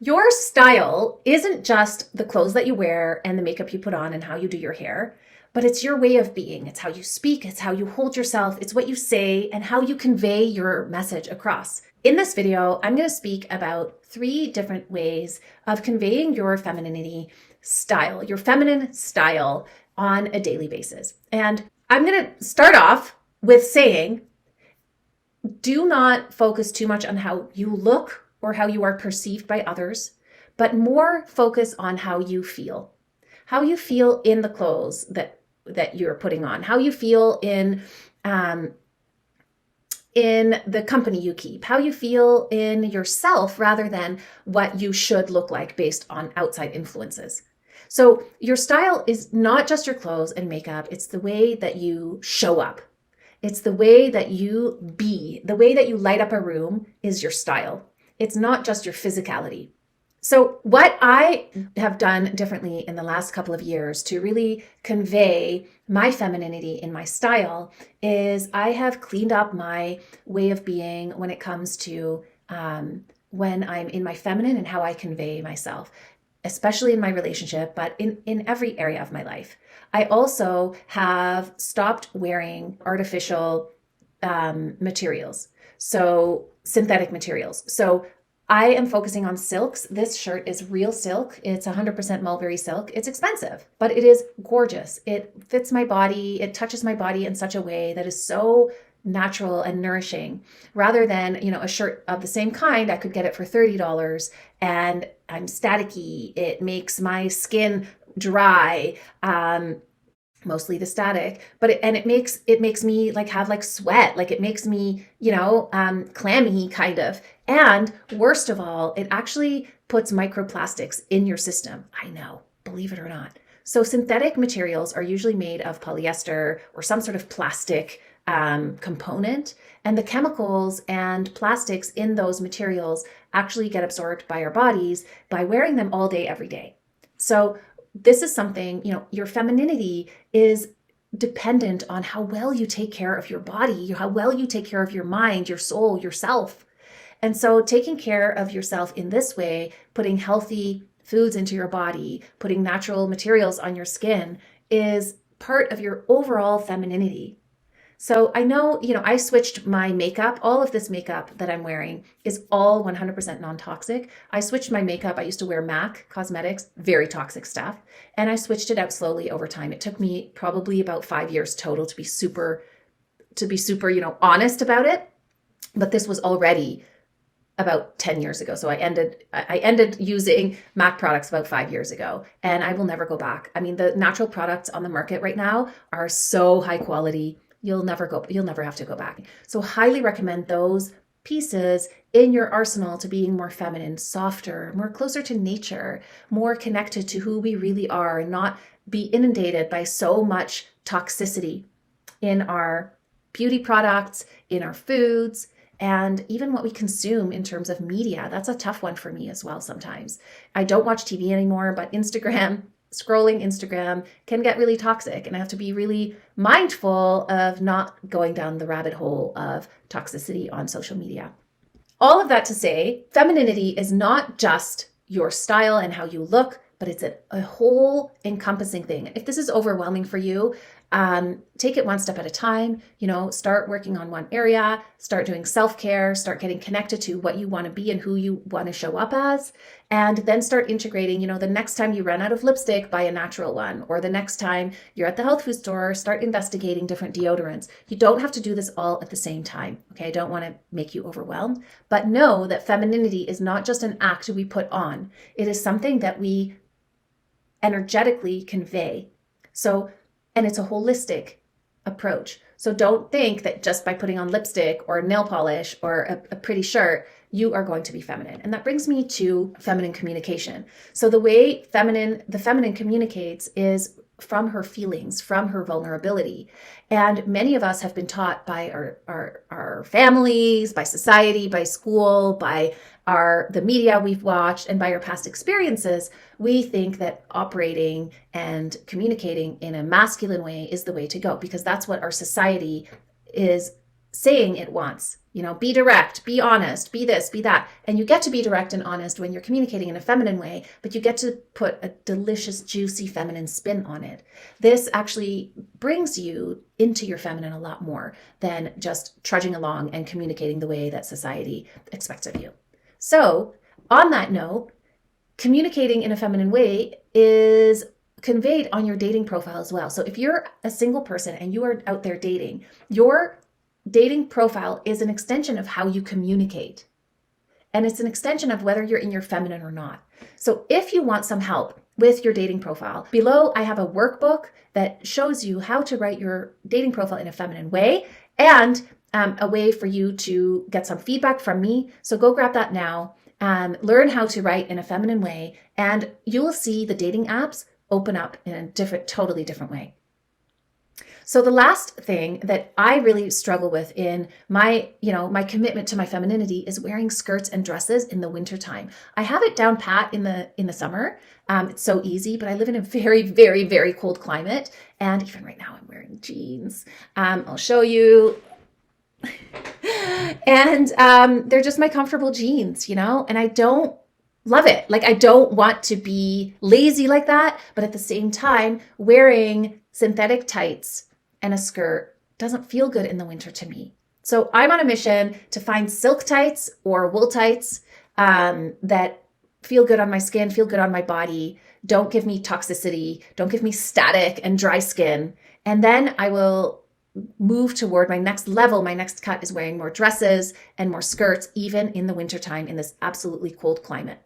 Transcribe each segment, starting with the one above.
Your style isn't just the clothes that you wear and the makeup you put on and how you do your hair, but it's your way of being. It's how you speak, it's how you hold yourself, it's what you say, and how you convey your message across. In this video, I'm going to speak about 3 different ways of conveying your femininity style, your feminine style on a daily basis. And I'm going to start off with saying, do not focus too much on how you look or how you are perceived by others, but more focus on how you feel in the clothes that you're putting on, how you feel in the company you keep, how you feel in yourself rather than what you should look like based on outside influences. So your style is not just your clothes and makeup, it's the way that you show up. It's the way that you be, the way that you light up a room is your style. It's not just your physicality. So what I have done differently in the last couple of years to really convey my femininity in my style is I have cleaned up my way of being when it comes to when I'm in my feminine and how I convey myself, especially in my relationship, but in every area of my life. I also have stopped wearing artificial materials, so synthetic materials. So I am focusing on silks. This shirt is real silk. It's 100% mulberry silk. It's expensive, but it is gorgeous. It fits my body. It touches my body in such a way that is so natural and nourishing. Rather than, a shirt of the same kind, I could get it for $30 and I'm staticky. It makes my skin dry. Mostly the static, but it makes me have sweat, it makes me, clammy kind of. And worst of all, it actually puts microplastics in your system. I know, believe it or not. So synthetic materials are usually made of polyester or some sort of plastic component, and the chemicals and plastics in those materials actually get absorbed by our bodies by wearing them all day, every day. So this is something, your femininity is dependent on how well you take care of your body, how well you take care of your mind, your soul, yourself. And so taking care of yourself in this way, putting healthy foods into your body, putting natural materials on your skin is part of your overall femininity. So I know, I switched my makeup. All of this makeup that I'm wearing is all 100% non-toxic. I switched my makeup. I used to wear MAC Cosmetics, very toxic stuff. And I switched it out slowly over time. It took me probably about 5 years total to be super, honest about it. But this was already about 10 years ago. So I ended using MAC products about 5 years ago, and I will never go back. I mean, the natural products on the market right now are so high quality. You'll never have to go back. So highly recommend those pieces in your arsenal to being more feminine, softer, more closer to nature, more connected to who we really are, and not be inundated by so much toxicity in our beauty products, in our foods, and even what we consume in terms of media. That's a tough one for me as well sometimes. I don't watch TV anymore, but scrolling Instagram can get really toxic, and I have to be really mindful of not going down the rabbit hole of toxicity on social media. All of that to say, femininity is not just your style and how you look, but it's a whole encompassing thing. If this is overwhelming for you, take it one step at a time. Start working on one area, start doing self-care, start getting connected to what you want to be and who you want to show up as, and then start integrating, the next time you run out of lipstick, buy a natural one, or the next time you're at the health food store, start investigating different deodorants. You don't have to do this all at the same time, okay? I don't want to make you overwhelmed, but know that femininity is not just an act we put on. It is something that we energetically convey. And it's a holistic approach. So don't think that just by putting on lipstick or nail polish or a pretty shirt, you are going to be feminine. And that brings me to feminine communication. So the way the feminine communicates is from her feelings, from her vulnerability. And many of us have been taught by our families, by society, by school, by the media we've watched, and by our past experiences. We think that operating and communicating in a masculine way is the way to go, because that's what our society is saying it wants. Be direct, be honest, be this, be that. And you get to be direct and honest when you're communicating in a feminine way, but you get to put a delicious, juicy feminine spin on it. This actually brings you into your feminine a lot more than just trudging along and communicating the way that society expects of you. So, on that note, communicating in a feminine way is conveyed on your dating profile as well. So if you're a single person and you are out there dating, your dating profile is an extension of how you communicate. And it's an extension of whether you're in your feminine or not. So if you want some help with your dating profile, below I have a workbook that shows you how to write your dating profile in a feminine way and a way for you to get some feedback from me. So go grab that now. Learn how to write in a feminine way, and you will see the dating apps open up in a totally different way. So the last thing that I really struggle with in my commitment to my femininity is wearing skirts and dresses in the wintertime. I have it down pat in the summer. It's so easy, but I live in a very, very, very cold climate. And even right now I'm wearing jeans. I'll show you. And they're just my comfortable jeans, and I don't love it. Like, I don't want to be lazy like that, but at the same time, wearing synthetic tights and a skirt doesn't feel good in the winter to me. So I'm on a mission to find silk tights or wool tights that feel good on my skin, feel good on my body, don't give me toxicity, don't give me static and dry skin. And then I will move toward my next level. My next cut is wearing more dresses and more skirts, even in the wintertime in this absolutely cold climate.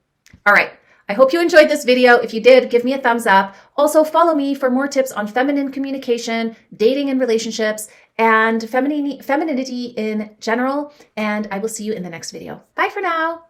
All right. I hope you enjoyed this video. If you did, give me a thumbs up. Also, follow me for more tips on feminine communication, dating and relationships, and femininity in general. And I will see you in the next video. Bye for now.